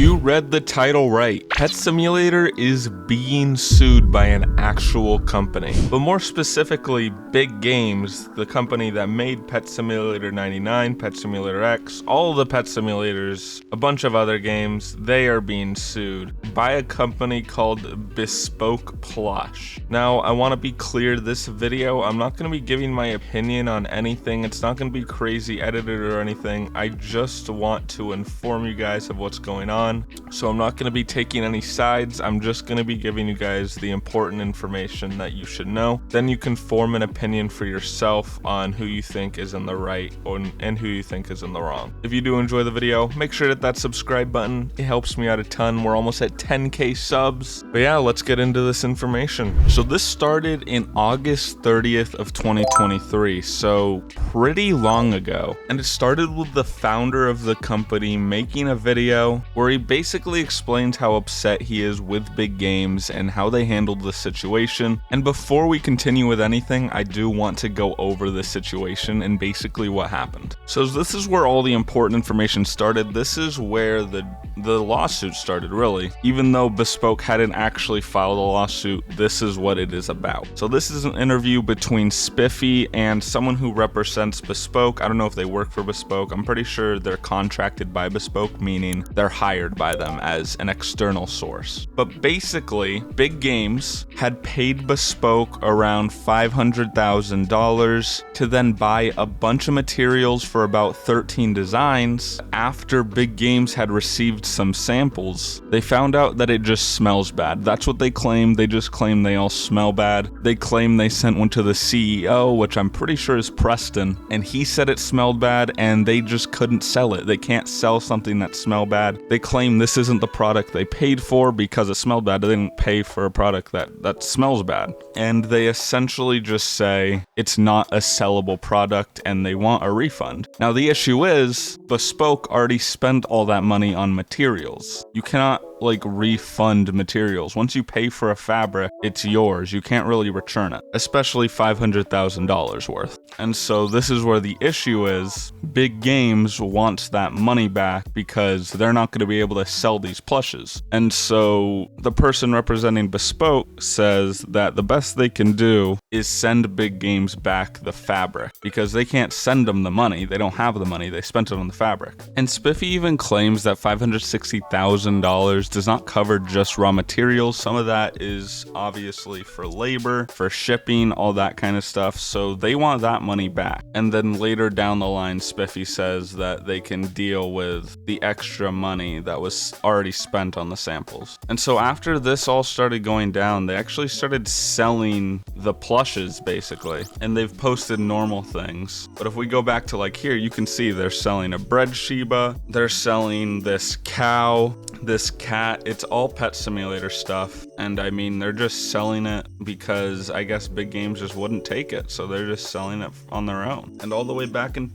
You read the title right. Pet Simulator is being sued by an actual company. But more specifically, Big Games, the company that made Pet Simulator 99, Pet Simulator X, all the pet simulators, a bunch of other games, they are being sued by a company called Bespoke Plush. Now, I want to be clear, this video, I'm not going to be giving my opinion on anything. It's not going to be crazy edited or anything. I just want to inform you guys of what's going on. So I'm not going to be taking any sides. I'm just going to be giving you guys the important information that you should know. Then you can form an opinion for yourself on who you think is in the right and who you think is in the wrong. If you do enjoy the video, make sure to hit that subscribe button. It helps me out a ton. We're almost at 10k subs. But yeah, let's get into this information. So this started in August 30th of 2023, so pretty long ago. And it started with the founder of the company making a video where he basically explains how upset he is with Big Games and how they handled the situation. And before we continue with anything, I do want to go over the situation and basically what happened. So this is where all the important information started. This is where the lawsuit started, really. Even though Bespoke hadn't actually filed a lawsuit, this is what it is about. So this is an interview between Spiffy and someone who represents Bespoke. I don't know if they work for Bespoke. I'm pretty sure they're contracted by Bespoke, meaning they're hired by them as an external source. But basically, Big Games had paid Bespoke around $500,000 to then buy a bunch of materials for about 13 designs. After Big Games had received some samples, they found out that it just smells bad. That's what they claim. They just claim they all smell bad. They claim they sent one to the CEO, which I'm pretty sure is Preston, and he said it smelled bad and they just couldn't sell it. They can't sell something that smelled bad. They claim this isn't the product they paid for because it smelled bad. They didn't pay for a product that smells bad. And they essentially just say it's not a sellable product and they want a refund. Now the issue is, Bespoke already spent all that money on materials. You cannot refund materials. Once you pay for a fabric, it's yours. You can't really return it, especially $500,000 worth. And so this is where the issue is. Big Games wants that money back because they're not going to be able to sell these plushes. And so the person representing Bespoke says that the best they can do is send Big Games back the fabric because they can't send them the money. They don't have the money. They spent it on the fabric. And Spiffy even claims that $560,000 does not cover just raw materials. Some of that is obviously for labor, for shipping, all that kind of stuff. So they want that money back. And then later down the line, Spiffy says that they can deal with the extra money that was already spent on the samples. And so after this all started going down, they actually started selling the plushes basically. And they've posted normal things. But if we go back to here, you can see they're selling a bread Shiba. They're selling this cow, this cat. It's all Pet Simulator stuff. And I mean, they're just selling it because I guess Big Games just wouldn't take it. So they're just selling it on their own. And all the way back in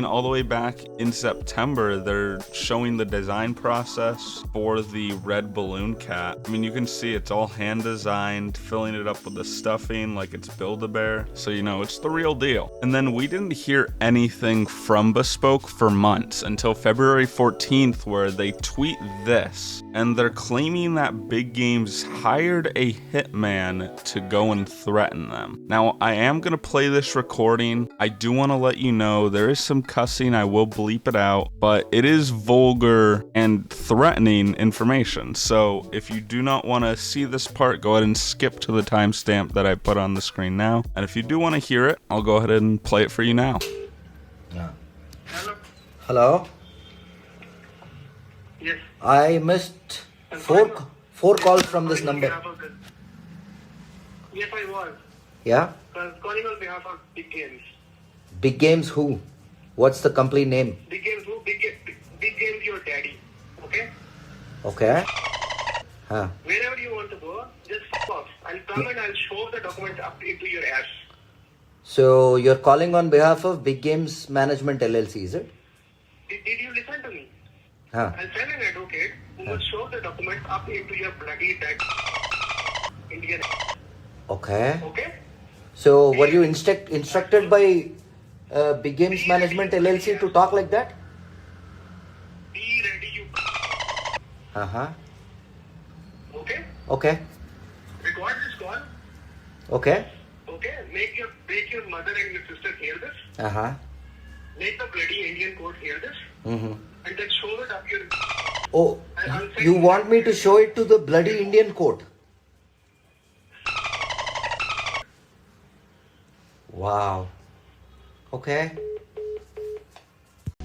all the way back in September, they're showing the design process for the red balloon cat. I mean, you can see it's all hand designed, filling it up with the stuffing like it's Build-A-Bear. So, it's the real deal. And then we didn't hear anything from Bespoke for months until February 14th, where they tweet this. And they're claiming that Big Games hired a hitman to go and threaten them. Now, I am going to play this recording. I do want to let you know there is some cussing. I will bleep it out, but it is vulgar and threatening information. So if you do not want to see this part, go ahead and skip to the timestamp that I put on the screen now. And if you do want to hear it, I'll go ahead and play it for you now. Yeah. Hello? Yes. I missed four calls from this number. Yes, I was. Yeah? I was calling on behalf of Big Games. Big Games who? What's the company name? Big Games who? Big Games your daddy. Okay? Okay. Huh. Wherever you want to go, just off. I'll come and I'll show the documents up into your ass. So you're calling on behalf of Big Games Management LLC, is it? Did you listen to me? Huh. I'll send an advocate who will show the documents up into your bloody dead Indian. Okay. Okay? So were you instructed by Big Games Management LLC to talk like that? Be ready, you. Uh-huh. Okay? Okay. Record this call. Okay. Okay? Make your mother and your sister hear this. Uh-huh. Make the bloody Indian court hear this. Mm-hmm. And then show it up your... Oh, I'll send you want me to show it to the bloody Indian court? Wow. Okay.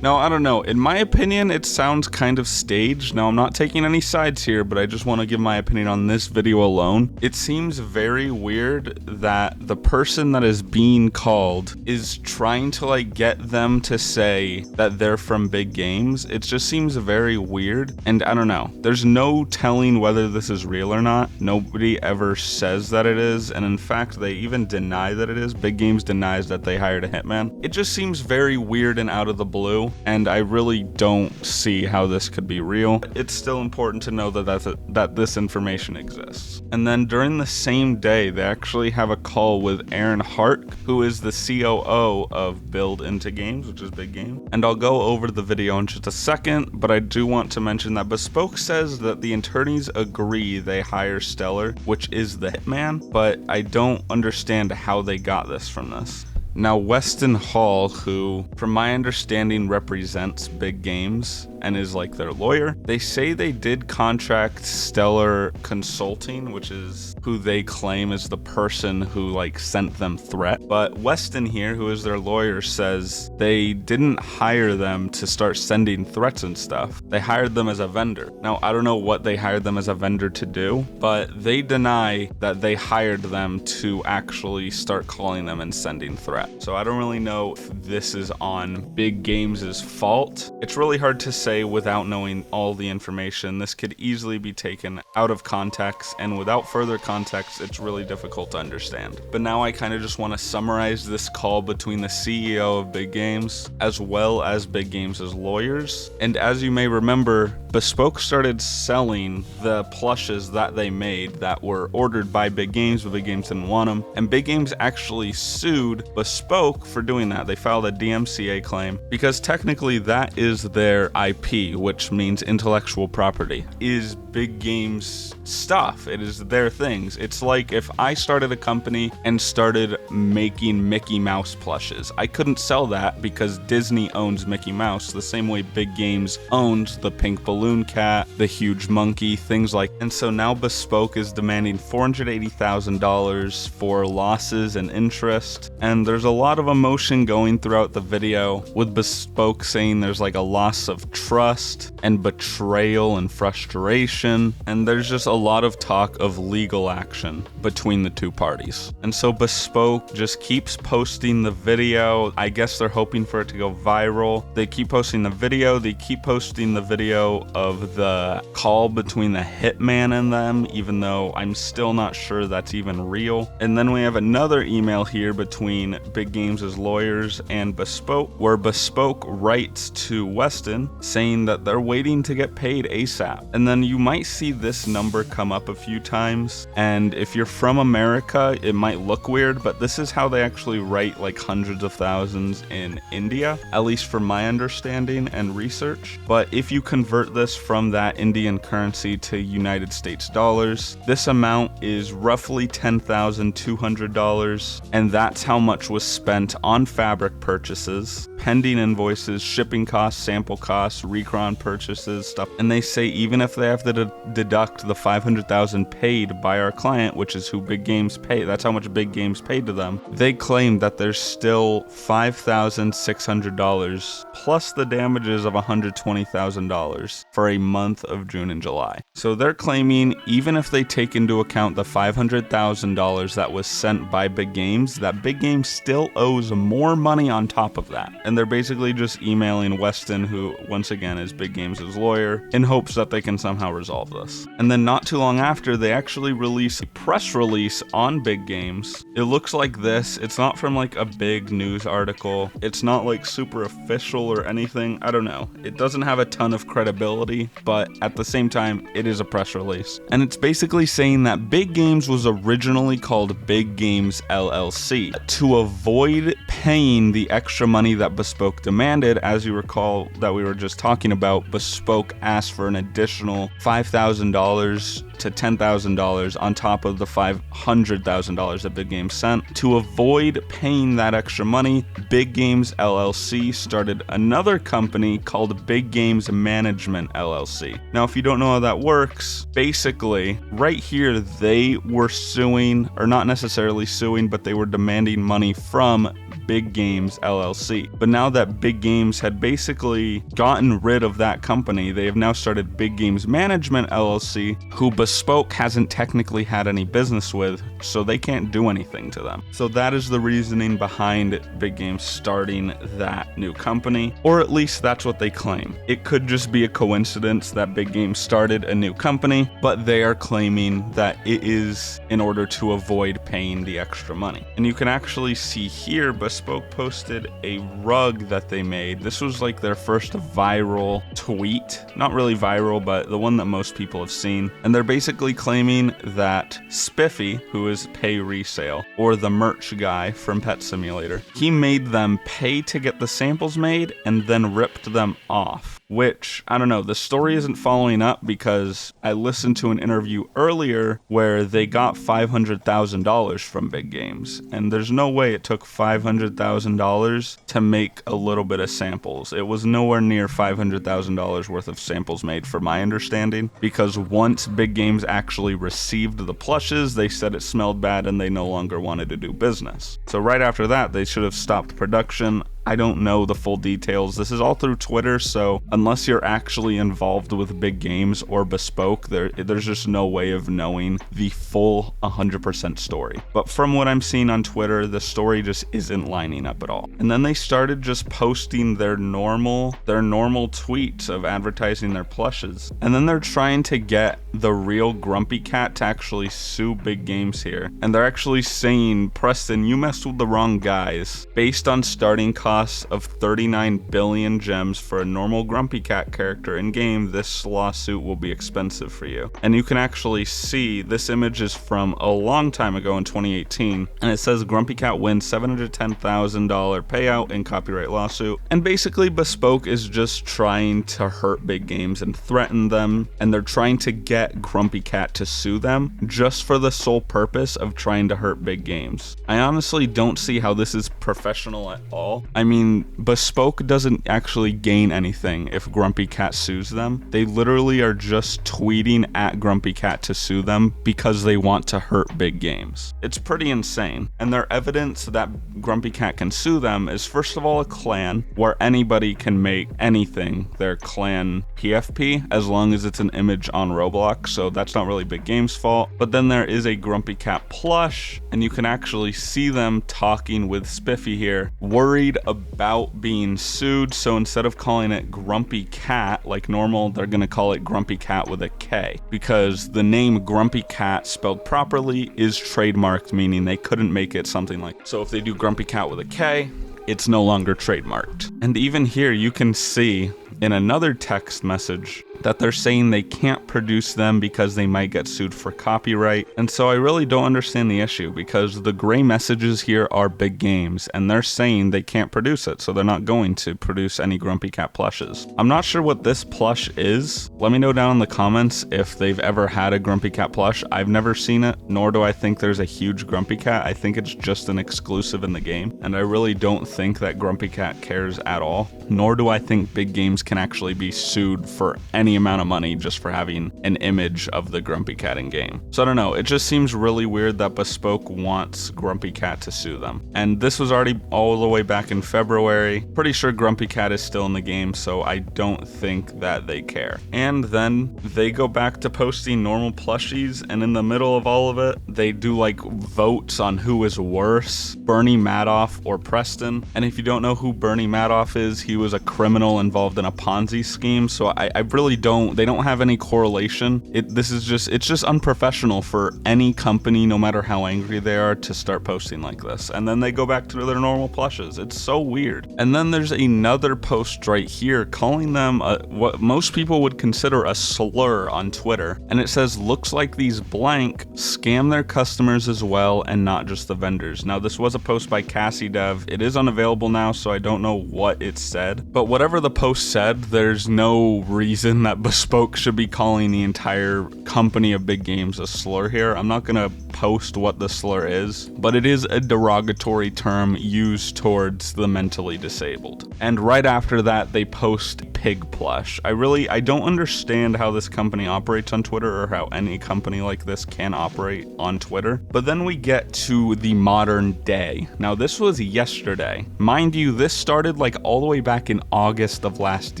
Now, I don't know, in my opinion, it sounds kind of staged. Now, I'm not taking any sides here, but I just want to give my opinion on this video alone. It seems very weird that the person that is being called is trying to, like, get them to say that they're from Big Games. It just seems very weird, and I don't know. There's no telling whether this is real or not. Nobody ever says that it is, and in fact, they even deny that it is. Big Games denies that they hired a hitman. It just seems very weird and out of the blue, and I really don't see how this could be real. It's still important to know that this information exists. And then during the same day, they actually have a call with Aaron Hart, who is the COO of Build Into Games, which is Big Game. And I'll go over the video in just a second, but I do want to mention that Bespoke says that the attorneys agree they hire Stellar, which is the hitman, but I don't understand how they got this from this. Now, Weston Hall, who, from my understanding, represents Big Games and is like their lawyer, they say they did contract Stellar Consulting, which is who they claim is the person who like sent them threat. But Weston here, who is their lawyer, says they didn't hire them to start sending threats and stuff. They hired them as a vendor. Now, I don't know what they hired them as a vendor to do, but they deny that they hired them to actually start calling them and sending threats. So I don't really know if this is on Big Games' fault. It's really hard to say without knowing all the information. This could easily be taken out of context, and without further context, it's really difficult to understand. But now I kind of just want to summarize this call between the CEO of Big Games as well as Big Games' lawyers. And as you may remember, Bespoke started selling the plushes that they made that were ordered by Big Games, but Big Games didn't want them. And Big Games actually sued Bespoke for doing that. They filed a DMCA claim because technically that is their IP, which means intellectual property, is Big Games stuff. It is their things. It's like if I started a company and started making Mickey Mouse plushes. I couldn't sell that because Disney owns Mickey Mouse the same way Big Games owns the pink balloon cat, the huge monkey, things like. And so now Bespoke is demanding $480,000 for losses and interest. And there's a lot of emotion going throughout the video, with Bespoke saying there's like a loss of trust and betrayal and frustration, and there's just a lot of talk of legal action between the two parties. And so Bespoke just keeps posting the video. I guess they're hoping for it to go viral. They keep posting the video. They keep posting the video of the call between the hitman and them, even though I'm still not sure that's even real. And then we have another email here between Big Games' lawyers and Bespoke, where Bespoke writes to Weston saying that they're waiting to get paid ASAP. And then you might see this number come up a few times, and if you're from America, it might look weird, but this is how they actually write like hundreds of thousands in India, at least from my understanding and research. But if you convert this from that Indian currency to United States dollars, this amount is roughly $10,200, and that's how much was spent on fabric purchases, pending invoices, shipping costs, sample costs, recron purchases, stuff. And they say even if they have to deduct the $500,000 paid by our client, which is who Big Games paid, that's how much Big Games paid to them, they claim that there's still $5,600 plus the damages of $120,000 for a month of June and July. So they're claiming even if they take into account the $500,000 that was sent by Big Games, that Big Games still owes more money on top of that. And they're basically just emailing Weston, who once again is Big Games' lawyer, in hopes that they can somehow resolve this. And then not too long after, they actually release a press release on Big Games. It looks like this. It's not from like a big news article. It's not like super official or anything. I don't know. It doesn't have a ton of credibility, but at the same time, it is a press release. And it's basically saying that Big Games was originally called Big Games LLC to avoid avoid paying the extra money that Bespoke demanded. As you recall that we were just talking about, Bespoke asked for an additional $5,000 to $10,000 on top of the $500,000 that Big Games sent. To avoid paying that extra money, Big Games LLC started another company called Big Games Management LLC. Now, if you don't know how that works, basically, right here, they were suing, or not necessarily suing, but they were demanding money from Big Games LLC. But now that Big Games had basically gotten rid of that company, they have now started Big Games Management LLC, who Bespoke hasn't technically had any business with, so they can't do anything to them. So that is the reasoning behind Big Games starting that new company, or at least that's what they claim. It could just be a coincidence that Big Games started a new company, but they are claiming that it is in order to avoid paying the extra money. And you can actually see here, Bespoke posted a rug that they made. This was like their first viral tweet. Not really viral, but the one that most people have seen. And they're basically claiming that Spiffy, who is Pay Resale, or the merch guy from Pet Simulator, he made them pay to get the samples made and then ripped them off. Which, I don't know, the story isn't following up because I listened to an interview earlier where they got $500,000 from Big Games, and there's no way it took $500,000 to make a little bit of samples. It was nowhere near $500,000 worth of samples made, from my understanding, because once Big Games actually received the plushes, they said it smelled bad and they no longer wanted to do business. So right after that, they should have stopped production. I don't know the full details. This is all through Twitter, so unless you're actually involved with Big Games or Bespoke, there's just no way of knowing the full 100% story. But from what I'm seeing on Twitter, the story just isn't lining up at all. And then they started just posting their normal tweets of advertising their plushes. And then they're trying to get the real Grumpy Cat to actually sue Big Games here. And they're actually saying, Preston, you messed with the wrong guys. Based on starting costs of 39 billion gems for a normal Grumpy Cat character in game, this lawsuit will be expensive for you. And you can actually see this image is from a long time ago in 2018, and it says Grumpy Cat wins $710,000 payout in copyright lawsuit. And basically Bespoke is just trying to hurt Big Games and threaten them, and they're trying to get Grumpy Cat to sue them just for the sole purpose of trying to hurt Big Games. I honestly don't see how this is professional at all. I mean, Bespoke doesn't actually gain anything if Grumpy Cat sues them. They literally are just tweeting at Grumpy Cat to sue them because they want to hurt Big Games. It's pretty insane. And their evidence that Grumpy Cat can sue them is, first of all, a clan where anybody can make anything their clan PFP as long as it's an image on Roblox, so that's not really Big Game's fault. But then there is a Grumpy Cat plush, and you can actually see them talking with Spiffy here, worried about being sued. So instead of calling it Grumpy Cat like normal, they're gonna call it Grumpy Cat with a K, because the name Grumpy Cat spelled properly is trademarked, meaning they couldn't make it something like, so if they do Grumpy Cat with a K, it's no longer trademarked. And even here you can see in another text message that they're saying they can't produce them because they might get sued for copyright. And so I really don't understand the issue, because the gray messages here are Big Games and they're saying they can't produce it, so they're not going to produce any Grumpy Cat plushes. I'm not sure what this plush is. Let me know down in the comments if they've ever had a Grumpy Cat plush. I've never seen it, nor do I think there's a huge Grumpy Cat. I think it's just an exclusive in the game, and I really don't think that Grumpy Cat cares at all, nor do I think Big Games can actually be sued for any amount of money just for having an image of the Grumpy Cat in game. So I don't know, it just seems really weird that Bespoke wants Grumpy Cat to sue them. And this was already all the way back in February. Pretty sure Grumpy Cat is still in the game, so I don't think that they care. And then they go back to posting normal plushies, and in the middle of all of it, they do like votes on who is worse, Bernie Madoff or Preston. And if you don't know who Bernie Madoff is, he was a criminal involved in a Ponzi scheme, so I really they don't have any correlation. It's just unprofessional for any company, no matter how angry they are, to start posting like this. And then they go back to their normal plushes. It's so weird. And then there's another post right here calling them what most people would consider a slur on Twitter. And it says, looks like these blank scam their customers as well and not just the vendors. Now, this was a post by Cassie Dev. It is unavailable now, so I don't know what it said. But whatever the post said, there's no reason that Bespoke should be calling the entire company of Big Games a slur here. I'm not gonna post what the slur is, but it is a derogatory term used towards the mentally disabled. And right after that, they post pig plush. I don't understand how this company operates on Twitter, or how any company like this can operate on Twitter. But then we get to the modern day. Now, this was yesterday. Mind you, this started like all the way back in August of last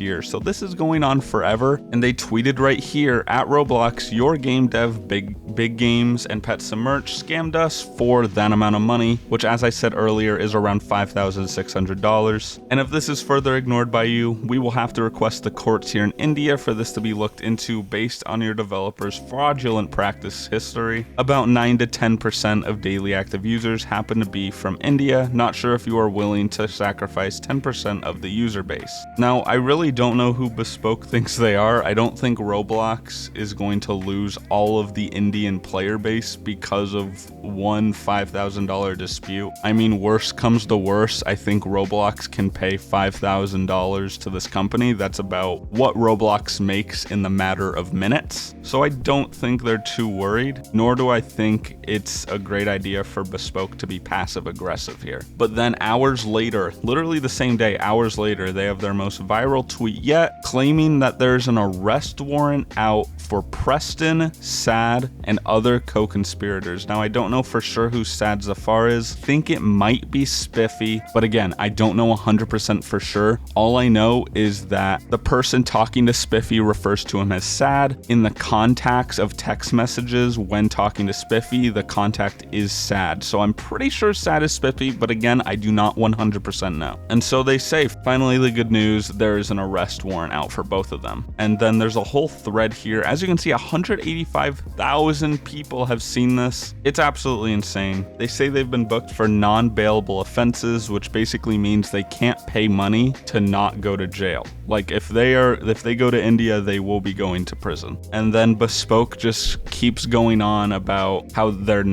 year, so this is going on forever. And they tweeted right here, at Roblox, your game dev, Big Games and Pet Some Merch scammed us for that amount of money, which, as I said earlier, is around $5,600. And if this is further ignored by you, we will have to request the courts here in India for this to be looked into based on your developer's fraudulent practice history. About 9 to 10% of daily active users happen to be from India. Not sure if you are willing to sacrifice 10% of the user base. Now, I really don't know who Bespoke thinks they are. I don't think Roblox is going to lose all of the Indian player base because of one $5,000 dispute. I mean, worst comes to worst, I think Roblox can pay $5,000 to this company. That's about what Roblox makes in the matter of minutes. So I don't think they're too worried, nor do I think it's a great idea for Bespoke to be passive aggressive here. But then hours later, literally the same day, hours later, they have their most viral tweet yet, claiming that there's an arrest warrant out for Preston, Sad, and other co-conspirators. Now, I don't know for sure who Sad Zafar is. Think it might be Spiffy, but again, I don't know 100% for sure. All I know is that the person talking to Spiffy refers to him as Sad. In the contacts of text messages when talking to Spiffy, the contact is Sad. So I'm pretty sure Sad is Spiffy, but again, I do not 100% know. And so they say, finally, the good news, there is an arrest warrant out for both of them. And then there's a whole thread here. As you can see, 185,000 people have seen this. It's absolutely insane. They say they've been booked for non-bailable offenses, which basically means they can't pay money to not go to jail. Like if they go to India, they will be going to prison. And then Bespoke just keeps going on about how they're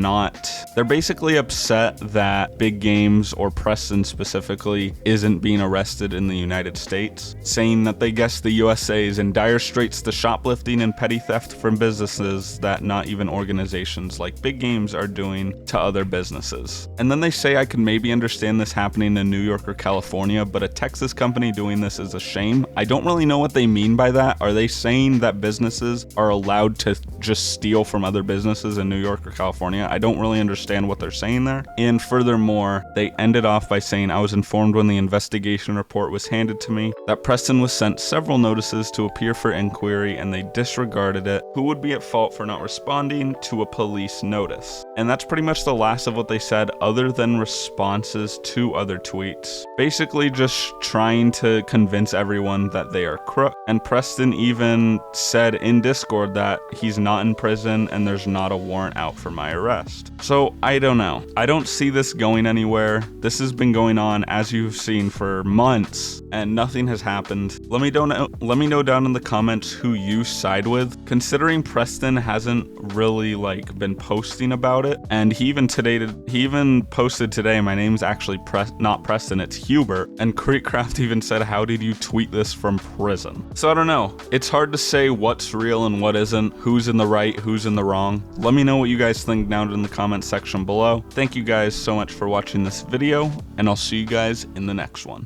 basically upset that Big Games, or Preston specifically, isn't being arrested in the United States, saying that they guess the USA is in dire straits to shoplifting and petty theft from businesses that not even organizations like Big Games are doing to other businesses. And then they say I could maybe understand this happening in New York or California, but a Texas company doing this is a shame. I don't really know what they mean by that. Are they saying that businesses are allowed to just steal from other businesses in New York or California? I don't really understand what they're saying there. And furthermore, they ended off by saying, I was informed when the investigation report was handed to me that Preston was sent several notices to appear for inquiry and they disregarded it. Who would be at fault for not responding to a police notice? And that's pretty much the last of what they said, other than responses to other tweets. Basically just trying to convince everyone that they are crook. And Preston even said in Discord that he's not in prison and there's not a warrant out for my arrest. So I don't know. I don't see this going anywhere. This has been going on, as you've seen, for months and nothing has happened. Let me know down in the comments who you side with, considering Preston hasn't really been posting about it. And he even posted today, my name's actually not Preston, it's Hubert. And Creekcraft even said, how did you tweet this from prison? So I don't know. It's hard to say what's real and what isn't, who's in the right, who's in the wrong. Let me know what you guys think down in the comment section below. Thank you guys so much for watching this video, and I'll see you guys in the next one.